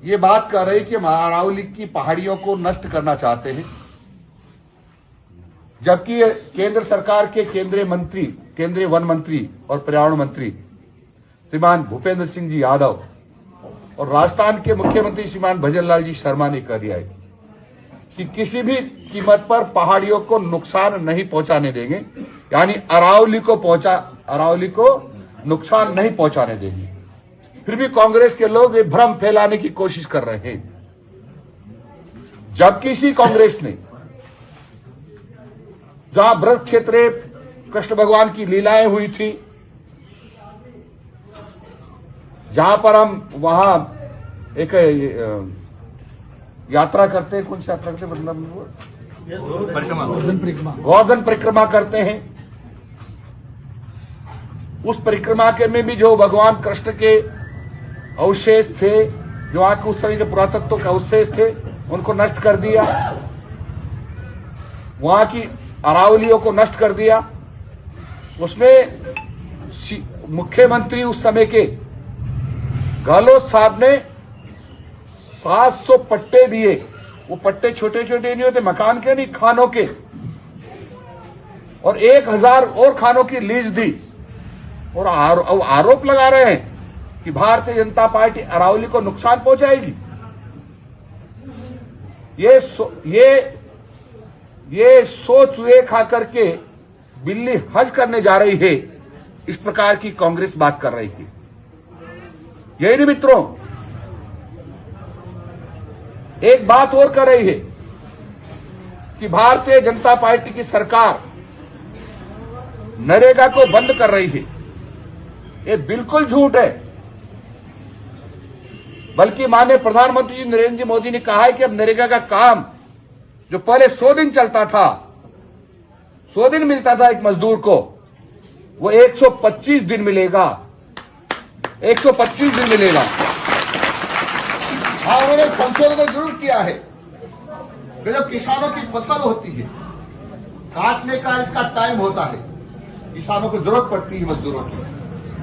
ये बात कर रहे कि हम अरावली की पहाड़ियों को नष्ट करना चाहते हैं, जबकि केंद्र सरकार के केंद्रीय वन मंत्री और पर्यावरण मंत्री श्रीमान भूपेंद्र सिंह जी यादव और राजस्थान के मुख्यमंत्री श्रीमान भजनलाल जी शर्मा ने कह दिया है कि किसी भी कीमत पर पहाड़ियों को नुकसान नहीं पहुंचाने देंगे, यानी अरावली को नुकसान नहीं पहुंचाने देंगे। फिर भी कांग्रेस के लोग ये भ्रम फैलाने की कोशिश कर रहे हैं, जबकि इसी कांग्रेस ने जहां ब्रज क्षेत्र कृष्ण भगवान की लीलाएं हुई थी, जहां पर हम वहां एक यात्रा करते हैं, कौन सी यात्रा करते हैं, मतलब गोवर्धन परिक्रमा करते हैं। उस परिक्रमा के में भी जो भगवान कृष्ण के अवशेष थे, जो वहां के उस समय के पुरातत्व के अवशेष थे, उनको नष्ट कर दिया, वहां की अरावलियों को नष्ट कर दिया। उसमें मुख्यमंत्री उस समय के गहलोत साहब ने 700 पट्टे दिए। वो पट्टे छोटे छोटे नहीं होते, मकान के नहीं, खानों के, और 1000 और खानों की लीज दी। और आरोप लगा रहे हैं कि भारतीय जनता पार्टी अरावली को नुकसान पहुंचाएगी। ये सोच चूहे खा करके बिल्ली हज करने जा रही है, इस प्रकार की कांग्रेस बात कर रही थी। यही नहीं मित्रों, एक बात और कर रही है कि भारतीय जनता पार्टी की सरकार नरेगा को बंद कर रही है। ये बिल्कुल झूठ है। बल्कि माननीय प्रधानमंत्री जी नरेंद्र जी मोदी ने कहा है कि अब नरेगा का काम जो पहले 100 दिन चलता था, 100 दिन मिलता था एक मजदूर को, वो 125 दिन मिलेगा। 125 दिन मिलेगा। हाँ, उन्होंने संशोधन जरूर किया है कि जब किसानों की फसल होती है, काटने का इसका टाइम होता है, किसानों को जरूरत पड़ती है मजदूरों की,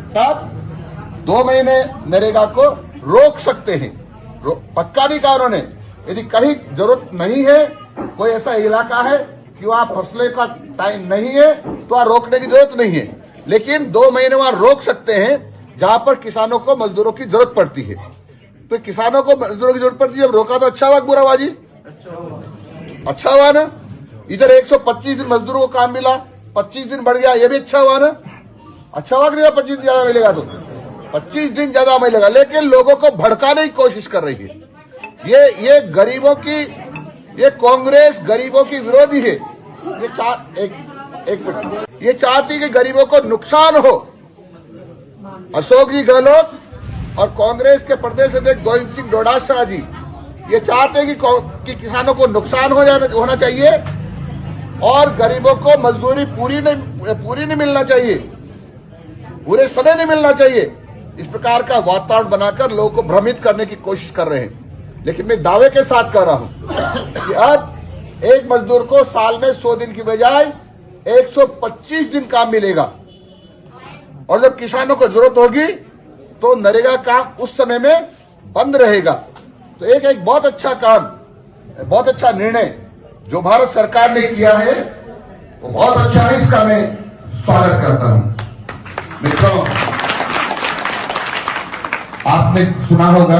तब 2 महीने नरेगा को रोक सकते हैं। पक्का नहीं कहा उन्होंने, यदि कहीं जरूरत नहीं है, कोई ऐसा इलाका है कि वहां फसलें का टाइम नहीं है, तो वहां रोकने की जरूरत नहीं है। लेकिन 2 महीने वहां रोक सकते हैं जहां पर किसानों को मजदूरों की जरूरत पड़ती है। तो किसानों को मजदूरों की जरूरत पड़ती है, जब रोका तो अच्छा हुआ बुरा हुआ जी? अच्छा हुआ ना। इधर 125 दिन मजदूरों को काम मिला, 25 दिन बढ़ गया, ये भी अच्छा हुआ ना। अच्छा हुआ कि नहीं? 25 दिन ज्यादा मिलेगा तो 25 दिन ज्यादा मिलेगा। लेकिन लोगों को भड़काने की कोशिश कर रही है। ये गरीबों की, ये कांग्रेस गरीबों की विरोधी है। ये चाहती कि गरीबों को नुकसान हो। अशोक जी गहलोत और कांग्रेस के प्रदेश अध्यक्ष गोविंद सिंह डोटासरा जी ये चाहते हैं कि किसानों को नुकसान होना चाहिए और गरीबों को मजदूरी पूरी नहीं मिलना चाहिए, पूरे समय नहीं मिलना चाहिए। इस प्रकार का वातावरण बनाकर लोगों को भ्रमित करने की कोशिश कर रहे हैं। लेकिन मैं दावे के साथ कह रहा हूं कि अब एक मजदूर को साल में 100 दिन की बजाय 125 दिन काम मिलेगा। और जब किसानों को जरूरत होगी तो नरेगा काम उस समय में बंद रहेगा। तो एक बहुत अच्छा काम, बहुत अच्छा निर्णय जो भारत सरकार ने किया है, वो बहुत अच्छा है। इसका मैं स्वागत करता हूं। मित्रों, आपने सुना होगा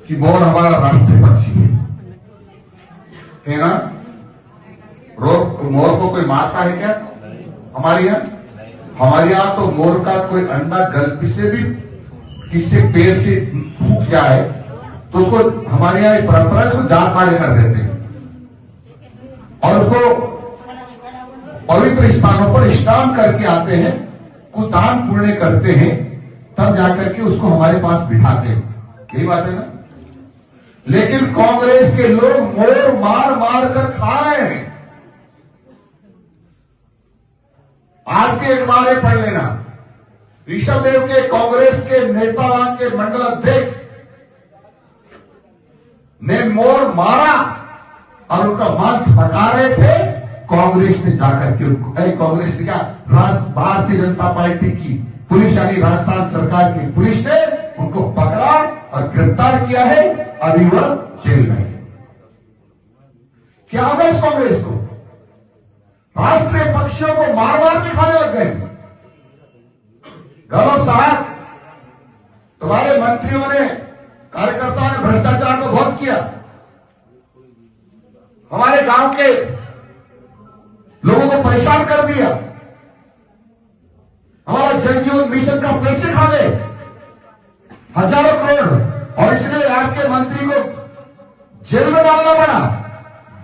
कि मोर हमारा राष्ट्रीय पक्षी है ना? मोर को कोई मारता है क्या हमारे यहां? तो मोर का कोई अंडा गलती से भी किसी पेड़ से टूट गया है तो उसको हमारे यहाँ परंपरा उसको जान मारे कर देते हैं और उसको पवित्र स्थानों पर स्नान करके आते हैं, कुछ दान पुण्य करते हैं, तब जाकर के उसको हमारे पास बिठाते हैं। यही बात है ना? लेकिन कांग्रेस के लोग मोर मार मार कर खा रहे हैं। आज के अखबार में पढ़ लेना, ऋषभदेव के कांग्रेस के नेता के मंडल अध्यक्ष ने मोर मारा और उनका मांस पका रहे थे। कांग्रेस ने जाकर के उनको, कांग्रेस ने क्या, भारतीय जनता पार्टी की पुलिस यानी राजस्थान सरकार की पुलिस ने उनको पकड़ा और गिरफ्तार किया है। अभी वह जेल में है। क्या होगा इस कांग्रेस को? राष्ट्रीय पक्षियों को मार मार के खाने लग गए। गौरव साहब, तुम्हारे मंत्रियों ने, कार्यकर्ताओं ने भ्रष्टाचार को बहुत किया। हमारे गांव के लोगों को परेशान कर दिया। हमारा जल जीवन मिशन का पैसे खा गए, हजारों करोड़, और इसलिए आपके मंत्री को जेल में डालना पड़ा,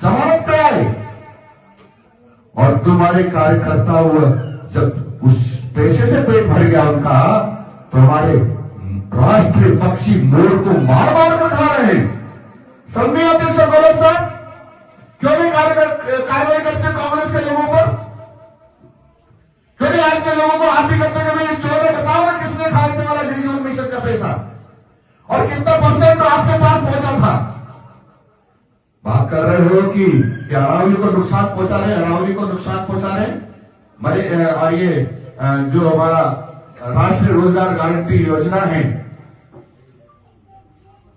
जमानत पे आए। और तुम्हारे कार्यकर्ताओं जब उस पैसे से पेट भर गया उनका, तो हमारे राष्ट्रीय पक्षी मोर को मार मार कर खा रहे हैं। समझ नहीं आते सर गौरव साहब? क्यों नहीं कार्रवाई करते कांग्रेस के लोगों पर? क्यों नहीं आपके लोगों को आप ही करते कि भाई चोर है, बताओ ना किसने खाया था हमारा जल जीवन मिशन का पैसा, और कितना परसेंट तो आपके पास पहुंचा था? बात कर रहे हो कि अरावली को नुकसान पहुंचा रहे, अरावली को नुकसान पहुंचा रहे। और ये जो हमारा राष्ट्रीय रोजगार गारंटी योजना है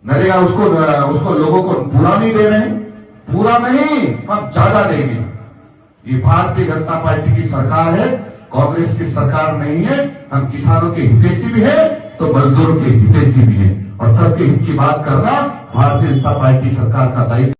नरेगा, उसको लोगों को पूरा नहीं दे रहे। पूरा नहीं, हम ज्यादा देंगे। ये भारतीय जनता पार्टी की सरकार है, कांग्रेस की सरकार नहीं है। हम किसानों के हितैषी भी है तो मजदूरों के हितैषी भी है, और सबके हित की बात करना भारतीय जनता पार्टी सरकार का दायित्व।